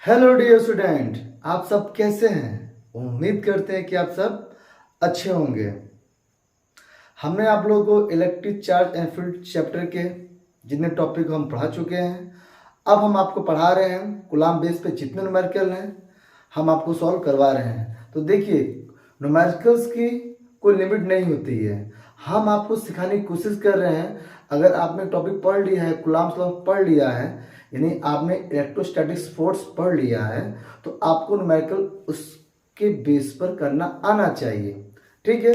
Hello dear student, आप सब कैसे हैं। उम्मीद करते हैं कि आप सब अच्छे होंगे। हमने आप लोगों को electric charge and field chapter के जितने टॉपिक हम पढ़ा चुके हैं, अब हम आपको पढ़ा रहे हैं कूलाम बेस पे जितने न्यूमेरिकल हैं हम आपको सॉल्व करवा रहे हैं। तो देखिए, न्यूमेरिकल्स की कोई लिमिट नहीं होती है, हम आपको सिखाने की कोशिश कर रहे हैं। अगर आपने टॉपिक पढ़ लिया है, कूलाम्स लॉ पढ़ लिया है, यानी आपने इलेक्ट्रोस्टैटिक्स फोर्स पढ़ लिया है, तो आपको न्यूमेरिकल उसके बेस पर करना आना चाहिए। ठीक है,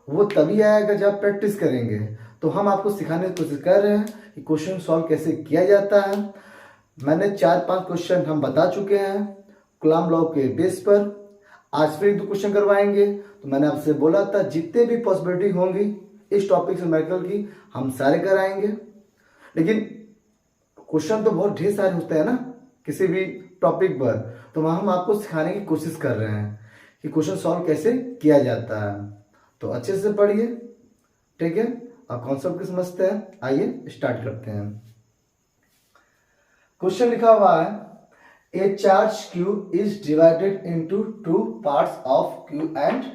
वो तभी आएगा जब आप प्रैक्टिस करेंगे। तो हम आपको सिखाने की कोशिश कर रहे हैं कि क्वेश्चन सॉल्व कैसे किया जाता है। मैंने 4-5 क्वेश्चन हम बता चुके हैं कूलाम लॉ के बेस पर। आज फिर 2 क्वेश्चन करवाएंगे। तो मैंने आपसे बोला था जितने भी पॉसिबिलिटी होंगी इस टॉपिक से न्यूमेरिकल की हम सारे कराएंगे, लेकिन क्वेश्चन तो बहुत ढेर सारे होते हैं ना किसी भी टॉपिक पर। तो हम आपको सिखाने की कोशिश कर रहे हैं कि क्वेश्चन सॉल्व कैसे किया जाता है। तो अच्छे से पढ़िए, ठीक है। अब कॉन्सेप्ट को समझते हैं, आइए स्टार्ट करते हैं। क्वेश्चन लिखा हुआ है, ए charge Q is divided into 2 parts of Q and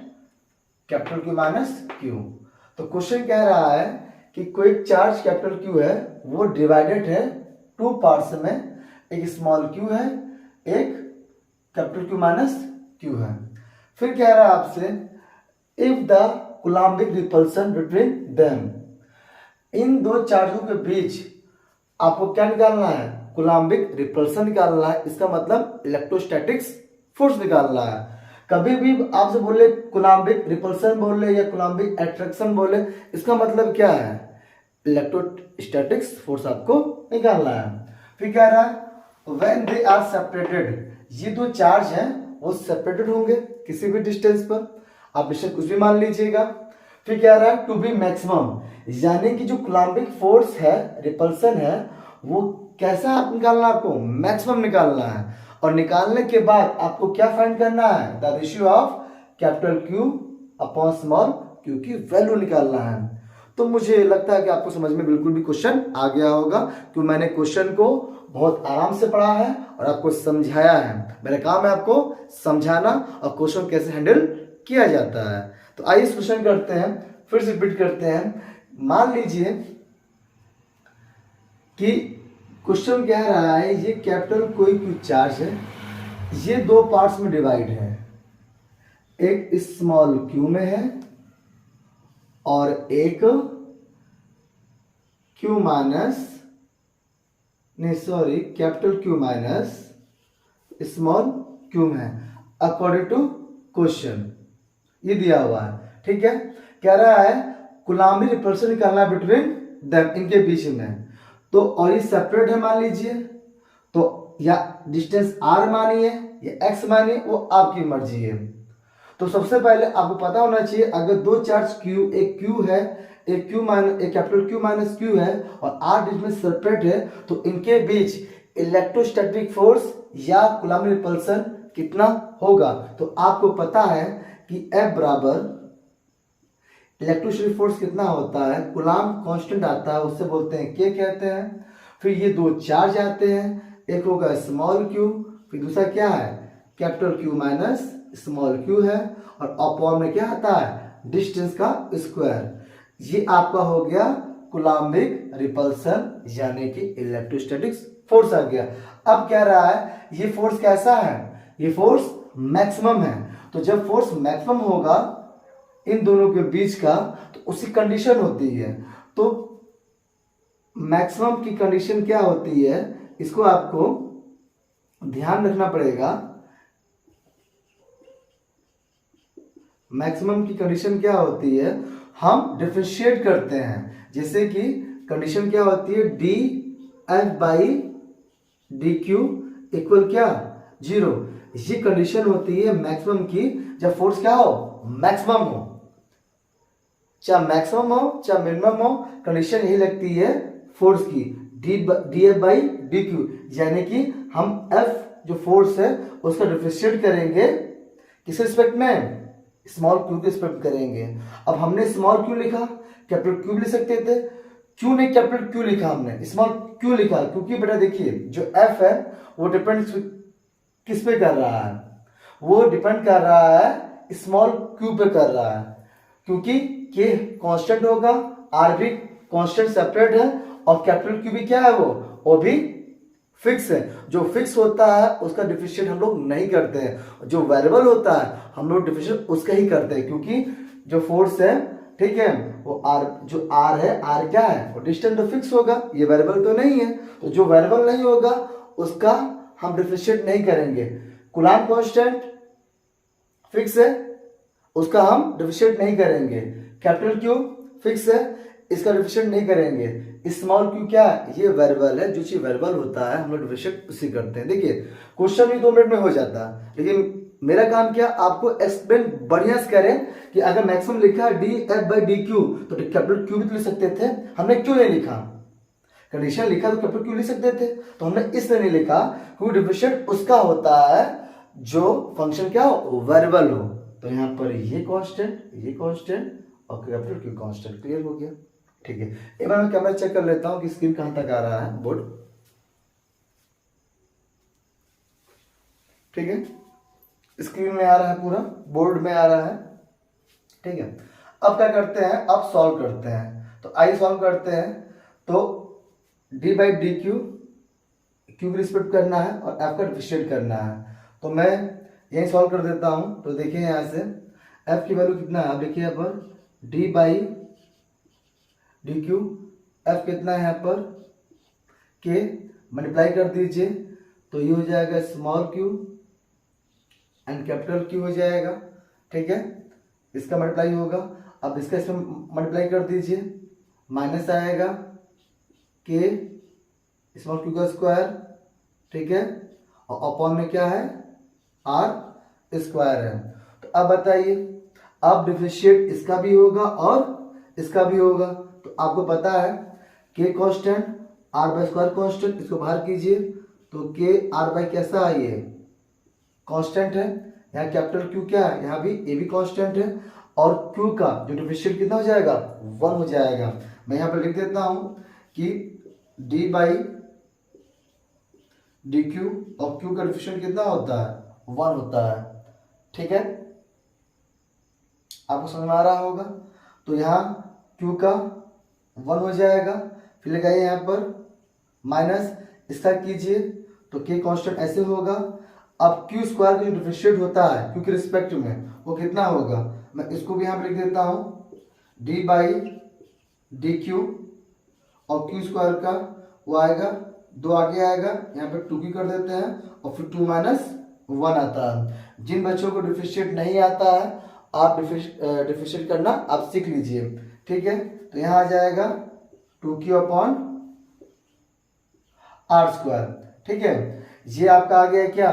capital Q minus Q। तो क्वेश्चन कह रहा है कि कोई चार्ज कैपिटल Q है, वो डिवाइडेड है 2 पार्ट्स में। एक स्मॉल q है, एक कैपिटल Q माइनस Q है। फिर कह रहा है आपसे, if the coulombic repulsion between them, इन दो चार्जों के बीच आपको क्या निकालना है, कूलाम्बिक रिपल्सन निकालना है। इसका मतलब इलेक्ट्रोस्टैटिक्स फोर्स निकालना है। कभी भी आपसे बोले कूलाम्बिक रिपल्सन बोले या कूलाम्बिक अट्रैक्शन बोले, इसका मतलब क्या है, इलेक्ट्रोस्टैटिक्स फोर्स आपको निकालना है। फिर कह रहा है व्हेन दे आर सेपरेटेड, ये दो चार्ज हैं वो सेपरेटेड होंगे किसी भी डिस्टेंस पर, आप डिस्टेंस कुछ भी मान लीजिएगा। फिर कह रहा है टू बी मैक्सिमम, यानी कि जो कूलाम्बिक फोर्स है, रिपल्सन है, वो कैसा आप निकालना, आपको मैक्सिमम निकालना है। और निकालने के बाद आपको क्या फाइंड करना है, the ratio of capital Q upon small q की वैल्यू निकालना है। तो मुझे लगता है कि आपको समझ में बिल्कुल भी क्वेश्चन आ गया होगा, क्योंकि मैंने क्वेश्चन को बहुत आराम से पढ़ा है और आपको समझाया है। मेरा काम है आपको समझाना और क्वेश्चन कैसे हैंडल किया जाता है। तो आइए इस क्वेश्चन करते हैं, फिर से रिपीट करते हैं। मान लीजिए कि क्वेश्चन कह रहा है ये कैपिटल कोई Q चार्ज है, ये दो पार्ट्स में डिवाइड है, एक स्मॉल q में है और एक Q माइनस, नहीं sorry, capital Q minus small q में है, अकॉर्डिंग टू क्वेश्चन ये दिया हुआ है। ठीक है, कह रहा है कूलाम्बिक रिपल्सन निकालना बिटवीन देम, इनके बीच में। तो और ये सेपरेट है मान लीजिए, तो या डिस्टेंस r मानिए या x मानिए, वो आपकी मर्जी है। तो सबसे पहले आपको पता होना चाहिए, अगर दो चार्ज Q, एक Q है, एक Q माइनस, एक कैपिटल Q माइनस Q है और r डिस्टेंस सेपरेट है, तो इनके बीच इलेक्ट्रोस्टैटिक फोर्स या कूलाम्बिक रिपल्सन कितना होगा। तो आपको पता है कि F बराबर इलेक्ट्रोस्टैटिक फोर्स कितना होता है, कूलाम कांस्टेंट आता है, उससे बोलते हैं K कहते हैं। फिर ये दो चार्ज आते हैं, एक होगा स्मॉल q, फिर दूसरा क्या है, capital Q minus small q है, और अपॉन में क्या आता है, डिस्टेंस का स्क्वायर। ये आपका हो गया कूलाम्बिक रिपल्सन, यानी कि इलेक्ट्रोस्टैटिक्स फोर्स आ गया। अब कह रहा है ये फोर्स कैसा है, ये फोर्स मैक्सिमम है। तो जब फोर्स मैक्सिमम होगा इन दोनों के बीच का, तो उसी कंडीशन होती है। तो मैक्सिमम की कंडीशन क्या होती है, इसको आपको ध्यान रखना पड़ेगा। मैक्सिमम की कंडीशन क्या होती है, हम डिफरेंशिएट करते हैं। जैसे कि कंडीशन क्या होती है, D F by D Q equal क्या, 0। ये कंडीशन होती है मैक्सिमम की, जब फोर्स क्या हो, मैक्सिमम हो। चाहे मैक्सिमम हो चाहे मिनिमम हो, कंडीशन यही लगती है फोर्स की, D F by D Q, यानी कि हम एफ जो फोर्स है उसका डिफरेंशिएट करेंगे किस रिस्पेक्ट में, स्मॉल क्यू के रिस्पेक्ट करेंगे। अब हमने स्मॉल क्यू लिखा, कैपिटल क्यू लिख सकते थे, क्यों नहीं कैपिटल क्यू लिखा, हमने स्मॉल क्यू लिखा, क्योंकि बेटा देखिए जो एफ है वो डिपेंड्स किस पे कर रहा है, वो डिपेंड कर रहा है स्मॉल क्यू पे कर रहा है, क्योंकि के कांस्टेंट होगा, आर भी कांस्टेंट सेपरेट है, और कैपिटल क्यू भी क्या है, वो भी फिक्स है। जो फिक्स होता है उसका डिफरेंशिएट हम लोग नहीं करते हैं, जो वेरिएबल होता है हम लोग डिफरेंशिएट उसका ही करते हैं, क्योंकि जो फोर्स है, ठीक है, वो आर, जो आर है, आर क्या है, वो डिस्टेंस तो फिक्स होगा, ये वेरिएबल तो नहीं है, तो जो वेरिएबल नहीं होगा उसका हम डिफरेंशिएट नहीं करेंगे। कूलम्ब कांस्टेंट फिक्स है, उसका हम डिफरेंशिएट नहीं करेंगे। कैपिटल क्यू फिक्स है, इसका डिफरेंशिएट नहीं करेंगे। स्मॉल क्यू क्या है, ये वेरिएबल है, जो चीज वेरिएबल होता है हम लोग डिफरेंशिएट उसी करते हैं। देखिए क्वेश्चन भी 2 मिनट में हो जाता है, लेकिन मेरा काम क्या, आपको एक्सप्लेन बढ़िया से करें कि अगर मैक्सिमम लिखा है D F by D Q, तो कैपिटल क्यू भी तो लिख सकते थे, हमने क्यों नहीं लिखा, कंडीशन लिखा तो कैपिटल क्यू लिख सकते थे, तो हमने इसलिए नहीं लिखा क्योंकि डिफरेंशिएट उसका होता है जो फंक्शन क्या हो, वेरिएबल हो। तो यहाँ पर ये कांस्टेंट और कैपिटल क्यू कांस्टेंट, क्लियर हो गया, ठीक है। एक बार मैं कैमरा चेक कर लेता हूँ कि स्क्रीन कहां तक आ रहा है, बोर्ड, ठीक है, स्क्रीन में आ रहा है, पूरा बोर्ड में आ रहा है, ठीक है। अब क्या करते हैं, अब सॉल्व करते हैं, तो आई सॉल्व करते हैं, तो D by D Q, Q की रिस्पेक्ट करना है और एफ का डिफरेंशिएट करना है, तो मैं यही सॉल्व कर देता हूं। तो देखिए यहां से एफ की वैल्यू कितना है, आप देखिए यहाँ पर D by D Q, F कितना है यहाँ पर के, मल्टीप्लाई कर दीजिए, तो ये हो जाएगा small Q and capital Q हो जाएगा, ठीक है, इसका मल्टीप्लाई होगा। अब इसका इसमें मल्टीप्लाई कर दीजिए, माइनस आएगा के स्मॉल क्यू का स्क्वायर, ठीक है, और अपॉन में क्या है, आर स्क्वायर है। तो अब बताइए, अब डिफरेंशिएट इसका भी होगा और इसका भी होगा, तो आपको पता है के constant, R by square constant, इसको बाहर कीजिए, तो के आर बाई कैसा है, ये कांस्टेंट है, यहाँ कैपिटल क्यू क्या है, यहाँ भी ए भी कांस्टेंट है, और क्यू का जो डिफरेंशिएट कितना हो जाएगा, 1 हो जाएगा। मैं यहाँ पर लिख देता हूं कि डी बाई डी क्यू और क्यू का डिफरेंशिएट कितना होता है, 1 होता है, ठीक है, आपको समझ में आ रहा होगा। तो यहाँ क्यू का 1 हो जाएगा, फिर लगाइए यहाँ पर माइनस, इसका कीजिए, तो के कांस्टेंट ऐसे होगा। अब क्यू स्क्वायर का जो डिफरेंशिएट होता है क्यू के रिस्पेक्ट में, वो कितना होगा, मैं इसको भी यहाँ पर लिख देता हूँ, डी बाई डी क्यू, और क्यू स्क्वायर का वो आएगा 2 आगे आएगा, यहाँ पे 2 की कर देते हैं, और फिर 2 माइनस 1 आता है। जिन बच्चों को डिफरेंशिएट नहीं आता है, आप डिफरेंशिएट करना आप सीख लीजिए, ठीक है। तो यहाँ आ जाएगा 2q अपॉन आर स्क्वायर, ठीक है। ये आपका आ गया क्या,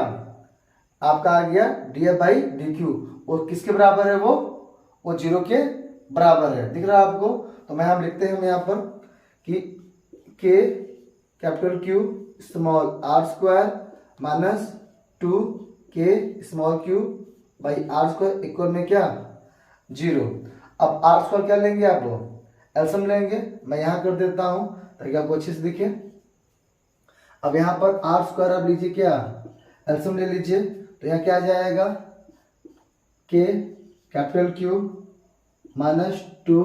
आपका आ गया D F by D Q, वो किसके बराबर है, वो 0 के बराबर है, दिख रहा है आपको। तो मैं हम लिखते हैं यहाँ पर कि K capital Q small R square minus 2 K small Q by R square equal में क्या, 0। अब आर स्क्वायर क्या लेंगे, आप एलसीएम लेंगे, मैं यहाँ कर देता हूँ ताकि आपको अच्छे से दिखे। अब यहाँ पर आर स्क्वायर आप लीजिए, क्या एलसीएम ले लीजिए, तो यहाँ क्या आ जाएगा, के कैपिटल क्यू माइनस 2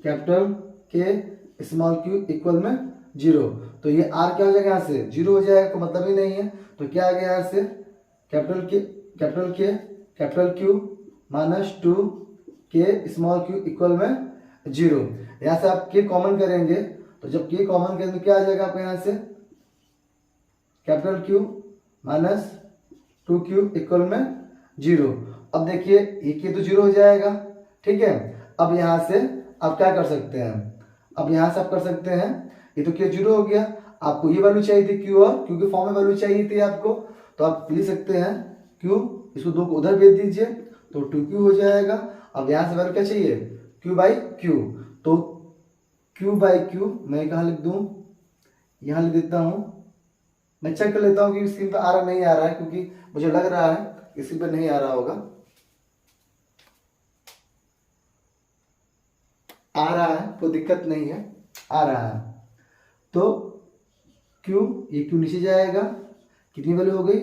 कैपिटल के स्मॉल क्यू इक्वल में 0। तो ये आर क्या हो जाएगा, यहाँ से 0 हो जाएगा, कोई मतलब ही नहीं है। तो क्या आ गया यहाँ से, कैपिटल के capital Q minus 2 K small Q equal में 0। यहाँ से आप के कॉमन करेंगे, तो जब के कॉमन करेंगे तो क्या आ जाएगा आपको, यहाँ से capital Q minus 2q equal में 0। अब देखिए ये के तो 0 हो जाएगा, ठीक है। अब यहाँ से आप क्या कर सकते हैं, अब यहाँ से आप कर सकते हैं, ये तो के 0 हो गया, आपको ये वैल्यू चाहिए थी क्यू, और क्यू के फॉर्म में वैल्यू चाहिए थी आपको, तो आप लिख सकते हैं क्यू, इसको 2 को उधर भेज दीजिए, तो 2q हो जाएगा। अब यहाँ से वैल्यू क्या चाहिए, q बाई क्यू, तो q बाई क्यू मैं कहाँ लिख दूँ, यहाँ लिख देता हूँ। मैं चेक कर लेता हूँ कि स्क्रीन पर आ रहा नहीं आ रहा है, क्योंकि मुझे लग रहा है स्क्रीन पर नहीं आ रहा होगा, आ रहा है, कोई दिक्कत नहीं है, आ रहा है। तो Q, ये Q नीचे जाएगा, कितनी वैल्यू हो गई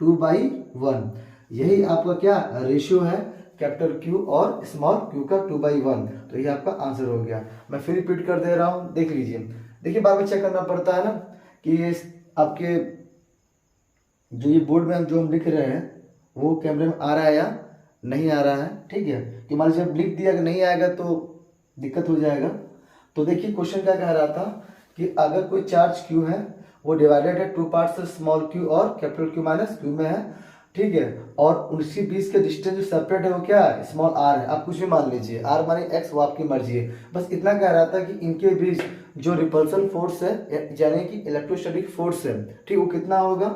2/1। यही आपका क्या रेशियो है कैपिटल क्यू और स्मॉल क्यू का 2/1। तो ये आपका आंसर हो गया। मैं फिर रिपीट कर दे रहा हूँ, देख लीजिए। देखिए बार बार चेक करना पड़ता है ना कि ये आपके जो ये बोर्ड में जो हम लिख रहे हैं वो कैमरे में आ रहा है या नहीं आ रहा है, ठीक है। कि मान लीजिए लिख दिया कि नहीं आएगा तो दिक्कत हो जाएगा। तो देखिए क्वेश्चन क्या कह रहा था कि अगर कोई चार्ज क्यू है वो डिवाइडेड है 2 पार्ट्स स्मॉल क्यू और कैपिटल क्यू माइनस क्यू में है, ठीक है। और उनके बीच के डिस्टेंस जो सेपरेट है वो क्या है, स्मॉल आर है। आप कुछ भी मान लीजिए, आर माने एक्स, वो आपकी मर्जी है। बस इतना कह रहा था कि इनके बीच जो रिपल्सन फोर्स है यानी कि इलेक्ट्रोस्टैटिक फोर्स है, ठीक, वो कितना होगा,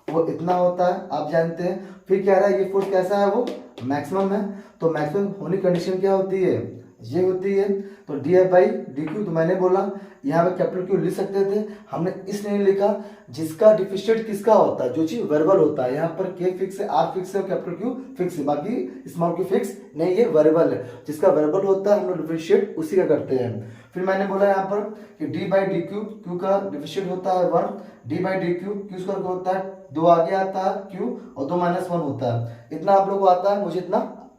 वो इतना होता है, आप जानते हैं। फिर कह रहा है ये फोर्स कैसा है, वो मैक्सिमम है। तो मैक्सिमम होने की कंडीशन क्या होती है, ये होती है। तो D F by D Q, तो मैंने बोला यहाँ पे कैपिटल क्यू लिख सकते थे, हमने इसलिए लिखा जिसका डिफिशिएंट किसका होता है, जो चीज वेरिएबल होता है। यहाँ पर के फिक्स है, आर फिक्स है, कैपिटल क्यू फिक्स है, बाकी स्मॉल क्यू फिक्स नहीं, ये वेरिएबल है। जिसका वेरिएबल होता है हम लोग डिफिशिएंट उसी का करते हैं। फिर मैंने बोला यहाँ पर कि D by D Q, Q का डिफिशिएंट होता है 1, D by D Q, Q square का होता है 2 आगे आता है क्यू और 2 माइनस 1 होता है। इतना आप लोग को आता है, मुझे इतना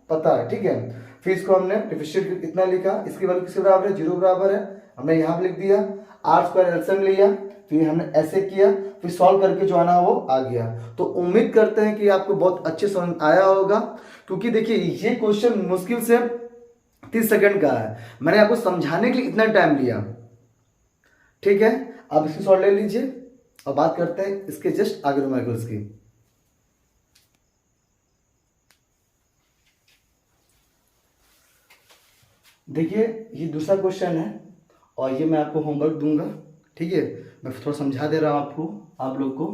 पता है, ठीक है। फिर इसको हमने डिफिशिएंट इतना लिखा, इसकी वैल्यू किसके बराबर है, 0 बराबर है, हमने यहाँ पे लिख दिया। आर स्क्वायर एलसीएम लिया, फिर हमने ऐसे किया, फिर सॉल्व करके जो आना वो आ गया। तो उम्मीद करते हैं कि आपको बहुत अच्छे समझ आया होगा, क्योंकि देखिए ये क्वेश्चन मुश्किल से 30 सेकंड का है, मैंने आपको समझाने के लिए इतना टाइम लिया, ठीक है। अब इसकी सॉल्व ले लीजिए और बात करते हैं इसके जस्ट आगे न्यूमेरिकल्स की। देखिए ये दूसरा क्वेश्चन है और ये मैं आपको होमवर्क दूंगा, ठीक है। मैं थोड़ा समझा दे रहा हूँ आपको, आप लोग को,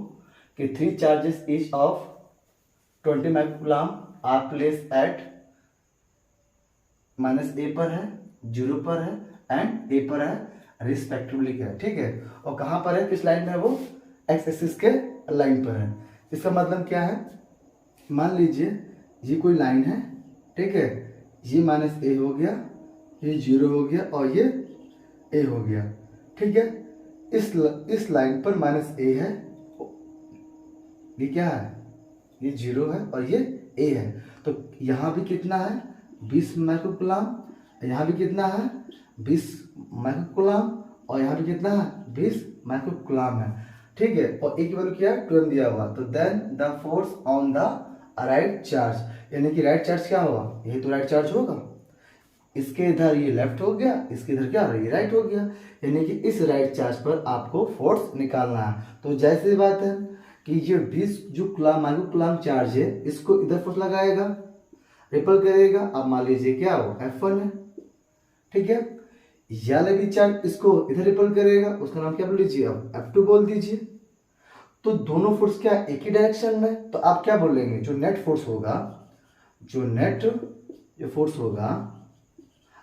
कि 3 charges each of 20 microcoulomb are place at -a पर है, 0 पर है एंड a पर है, रिस्पेक्टिवली है, ठीक है। और कहाँ पर है, किस लाइन में है, वो एक्स एक्सिस के लाइन पर है। इसका मतलब क्या है, मान लीजिए ये कोई लाइन है, ठीक है, ये -a हो गया, ये 0 हो गया और ये a हो गया, ठीक है। इस लाइन पर -a है, ये क्या है, ये 0 है और ये a है। तो यहाँ भी कितना है, 20 माइक्रोकूलम, यहाँ भी कितना है, 20 माइक्रोकूलम, और यहाँ भी कितना है, 20 माइक्रोकूलम है, ठीक है। और a की वैल्यू क्या है, 12 दिया हुआ। तो then the force on the right charge, यानी कि राइट चार्ज क्या होगा, यही तो राइट चार्ज होगा। इसके इधर ये लेफ्ट हो गया, इसके इधर क्या ये राइट हो गया, यानी कि इस राइट चार्ज पर आपको फोर्स निकालना है। तो जैसी बात है कि ये 20 जो माइक्रोकूलम चार्ज है, इसको इधर फोर्स लगाएगा, रिपल करेगा। अब मान लीजिए क्या हो, F1 है, ठीक है। या लगी चार्ज इसको इधर रिपल करेगा, उसका नाम क्या बोल लीजिए, अब F2 बोल दीजिए। तो दोनों फोर्स क्या एक ही डायरेक्शन में, तो आप क्या बोलेंगे, जो नेट फोर्स होगा, जो नेट जो फोर्स होगा,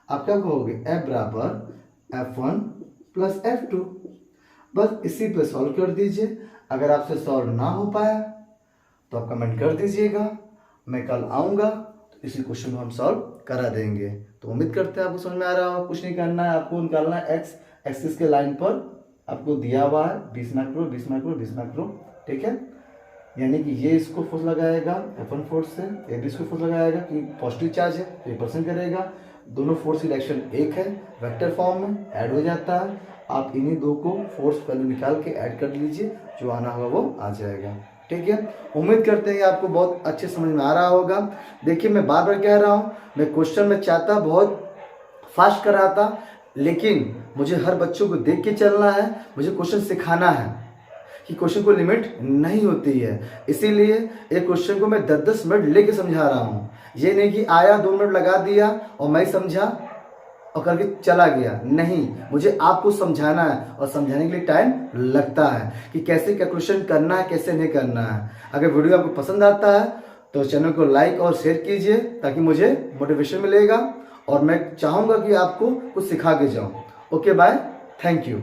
आप क्या कहोगे, F बराबर F1 प्लस F2। बस इसी पे सॉल्व कर दीजिए। अगर आपसे सॉल्व ना हो पाया तो आप कमेंट कर दीजिएगा, मैं कल आऊँगा तो इसी क्वेश्चन को हम सॉल्व करा देंगे। तो उम्मीद करते हैं आपको समझ में आ रहा होगा। कुछ नहीं करना है, आपको निकालना है एक्स एक्सिस के लाइन पर आपको दिया हुआ है 20 माइक्रो 20 माइक्रो 20 माइक्रो, ठीक है। यानी कि ये इसको फोर्स लगाएगा F1 फोर्स से, ये भी इसको फोर्स लगाएगा कि पॉजिटिव चार्ज है, रिपल्सन करेगा। दोनों फोर्स की डायरेक्शन एक है, वेक्टर फॉर्म में ऐड हो जाता है। आप इन्हीं दो को फोर्स वैल्यू निकाल के ऐड कर लीजिए, जो आना होगा वो आ जाएगा, ठीक है। उम्मीद करते हैं कि आपको बहुत अच्छे समझ में आ रहा होगा। देखिए मैं बार बार कह रहा हूँ, मैं क्वेश्चन में चाहता बहुत फास्ट कर रहा था, लेकिन मुझे हर बच्चों को देख के चलना है, मुझे क्वेश्चन सिखाना है कि क्वेश्चन को लिमिट नहीं होती है। इसीलिए एक क्वेश्चन को मैं 10-10 मिनट लेके समझा रहा हूँ। ये नहीं कि आया 2 मिनट लगा दिया और मैं समझा और करके चला गया, नहीं, मुझे आपको समझाना है और समझाने के लिए टाइम लगता है कि कैसे कैलकुलेशन करना है, कैसे नहीं करना है। अगर वीडियो आपको पसंद आता है तो चैनल को लाइक और शेयर कीजिए, ताकि मुझे मोटिवेशन मिलेगा और मैं चाहूँगा कि आपको कुछ सिखा के जाऊँ। Okay bye, thank you.